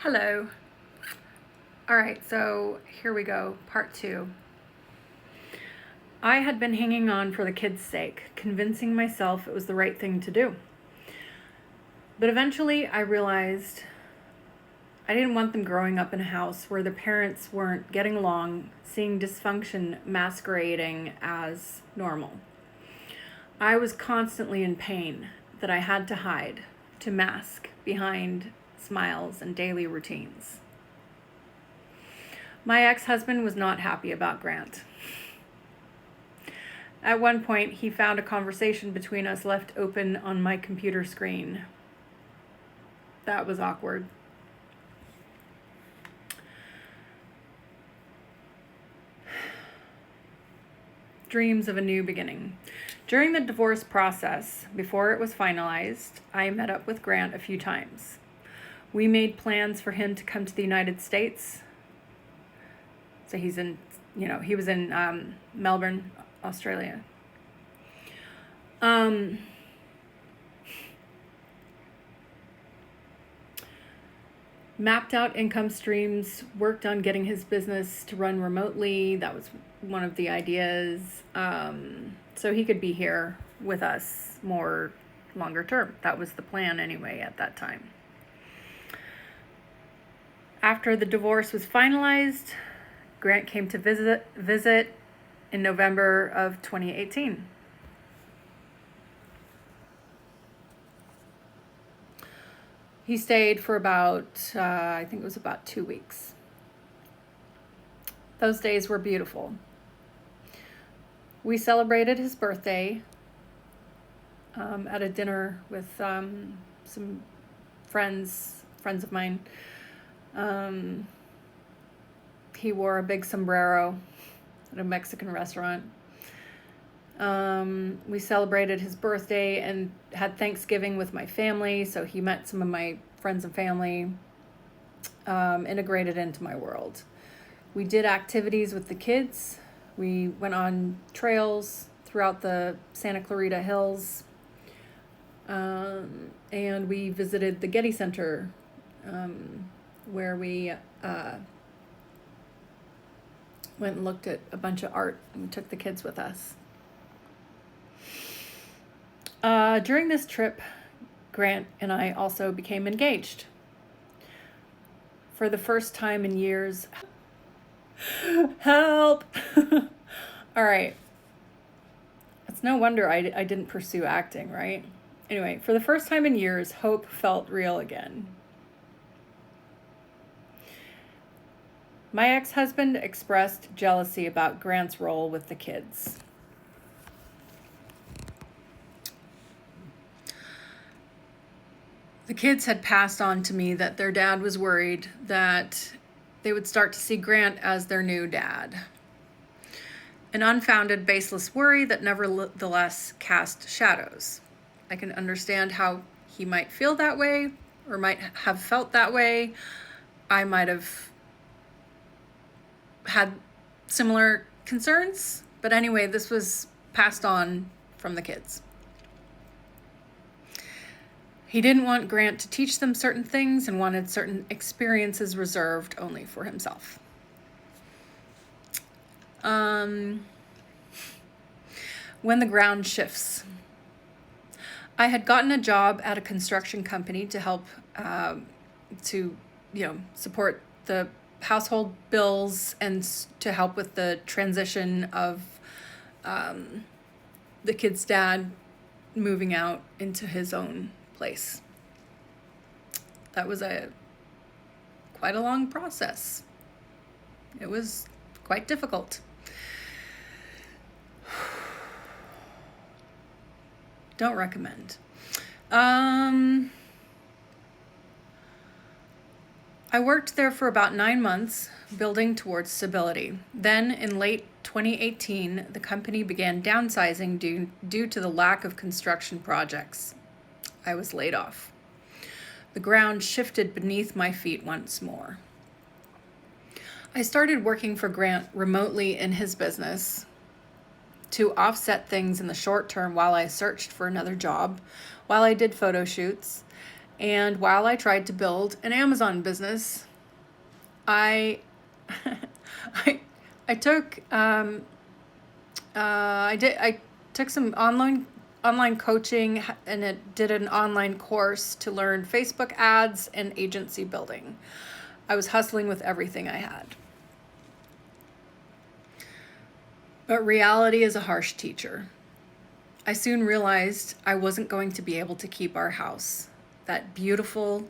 Hello. All right, so here we go, part 2. I had been hanging on for the kids' sake, convincing myself it was the right thing to do. But eventually I realized I didn't want them growing up in a house where their parents weren't getting along, seeing dysfunction masquerading as normal. I was constantly in pain that I had to hide, to mask behind smiles and daily routines. My ex-husband was not happy about Grant. At one point, he found a conversation between us left open on my computer screen. That was awkward. Dreams of a new beginning. During the divorce process, before it was finalized, I met up with Grant a few times. We made plans for him to come to the United States. So he was in Melbourne, Australia. Mapped out income streams, worked on getting his business to run remotely. That was one of the ideas. So he could be here with us more longer term. That was the plan anyway at that time. After the divorce was finalized, Grant came to visit in November of 2018. He stayed for about, I think it was about 2 weeks. Those days were beautiful. We celebrated his birthday at a dinner with some friends of mine. He wore a big sombrero at a Mexican restaurant. We celebrated his birthday and had Thanksgiving with my family, so he met some of my friends and family, integrated into my world. We did activities with the kids. We went on trails throughout the Santa Clarita Hills, and we visited the Getty Center, where we went and looked at a bunch of art and took the kids with us. During this trip, Grant and I also became engaged. For the first time in years. Help! All right. It's no wonder I didn't pursue acting, right? Anyway, for the first time in years, hope felt real again. My ex-husband expressed jealousy about Grant's role with the kids. The kids had passed on to me that their dad was worried that they would start to see Grant as their new dad. An unfounded, baseless worry that nevertheless cast shadows. I can understand how he might feel that way or might have felt that way. I might have had similar concerns, but anyway, this was passed on from the kids. He didn't want Grant to teach them certain things and wanted certain experiences reserved only for himself. When the ground shifts. I had gotten a job at a construction company to help support the household bills and to help with the transition of the kid's dad moving out into his own place. That was quite a long process. It was quite difficult. Don't recommend. I worked there for about 9 months, building towards stability. Then, in late 2018, the company began downsizing due to the lack of construction projects. I was laid off. The ground shifted beneath my feet once more. I started working for Grant remotely in his business to offset things in the short term while I searched for another job, while I did photo shoots, And while I tried to build an Amazon business, I I took I took some online coaching, and it did an online course to learn Facebook ads and agency building. I was hustling with everything I had. But reality is a harsh teacher. I soon realized I wasn't going to be able to keep our house, that beautiful,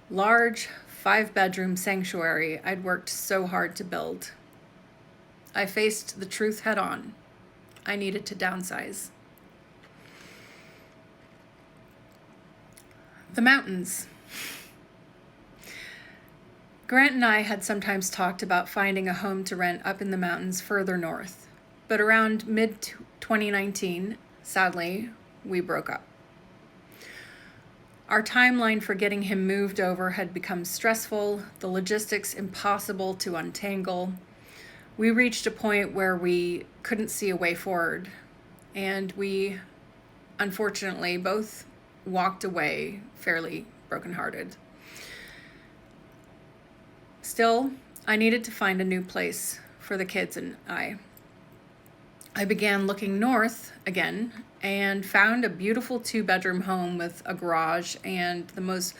large, 5-bedroom sanctuary I'd worked so hard to build. I faced the truth head on. I needed to downsize. The mountains. Grant and I had sometimes talked about finding a home to rent up in the mountains further north, but around mid-2019, sadly, we broke up. Our timeline for getting him moved over had become stressful, the logistics impossible to untangle. We reached a point where we couldn't see a way forward, and we, unfortunately, both walked away fairly brokenhearted. Still, I needed to find a new place for the kids and I. I began looking north again and found a beautiful 2-bedroom home with a garage and the most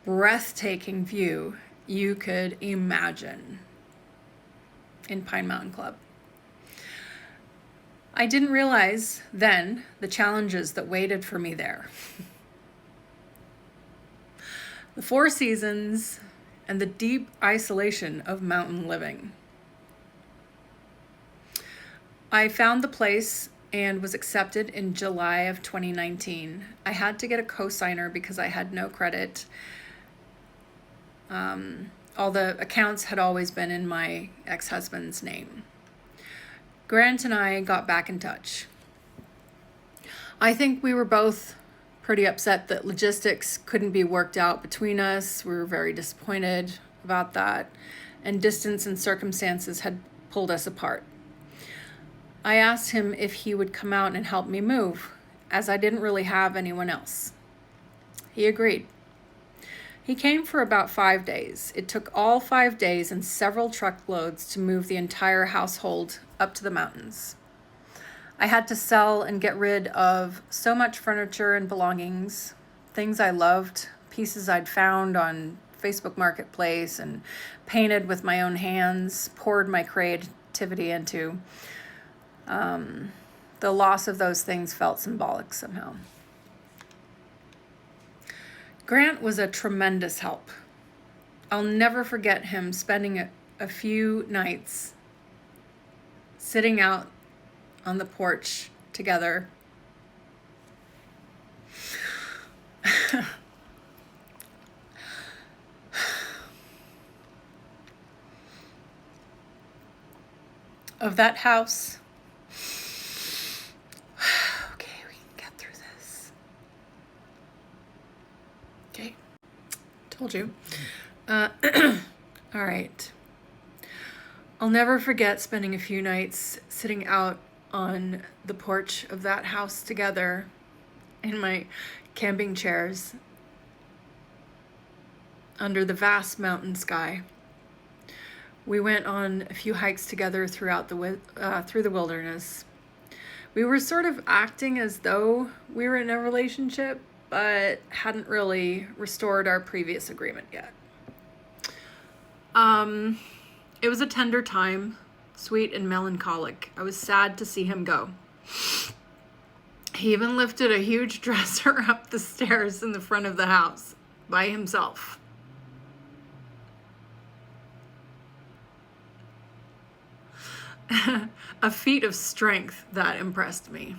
breathtaking view you could imagine in Pine Mountain Club. I didn't realize then the challenges that waited for me there. The 4 seasons and the deep isolation of mountain living. I found the place and was accepted in July of 2019. I had to get a co-signer because I had no credit. All the accounts had always been in my ex-husband's name. Grant and I got back in touch. I think we were both pretty upset that logistics couldn't be worked out between us. We were very disappointed about that, and distance and circumstances had pulled us apart. I asked him if he would come out and help me move, as I didn't really have anyone else. He agreed. He came for about 5 days. It took all 5 days and several truckloads to move the entire household up to the mountains. I had to sell and get rid of so much furniture and belongings, things I loved, pieces I'd found on Facebook Marketplace and painted with my own hands, poured my creativity into. The loss of those things felt symbolic somehow. Grant was a tremendous help. I'll never forget him spending a few nights sitting out on the porch together. Of that house. Okay, we can get through this. Okay, told you. All right. I'll never forget spending a few nights sitting out on the porch of that house together in my camping chairs under the vast mountain sky. We went on a few hikes together throughout through the wilderness. We were sort of acting as though we were in a relationship, but hadn't really restored our previous agreement yet. It was a tender time, sweet and melancholic. I was sad to see him go. He even lifted a huge dresser up the stairs in the front of the house by himself. A feat of strength that impressed me.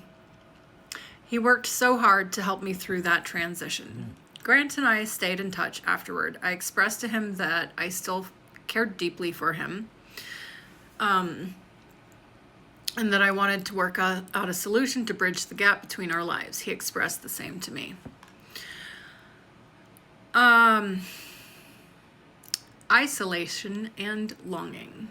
He worked so hard to help me through that transition. Grant and I stayed in touch afterward. I expressed to him that I still cared deeply for him, and that I wanted to work out a solution to bridge the gap between our lives. He expressed the same to me. Isolation and longing.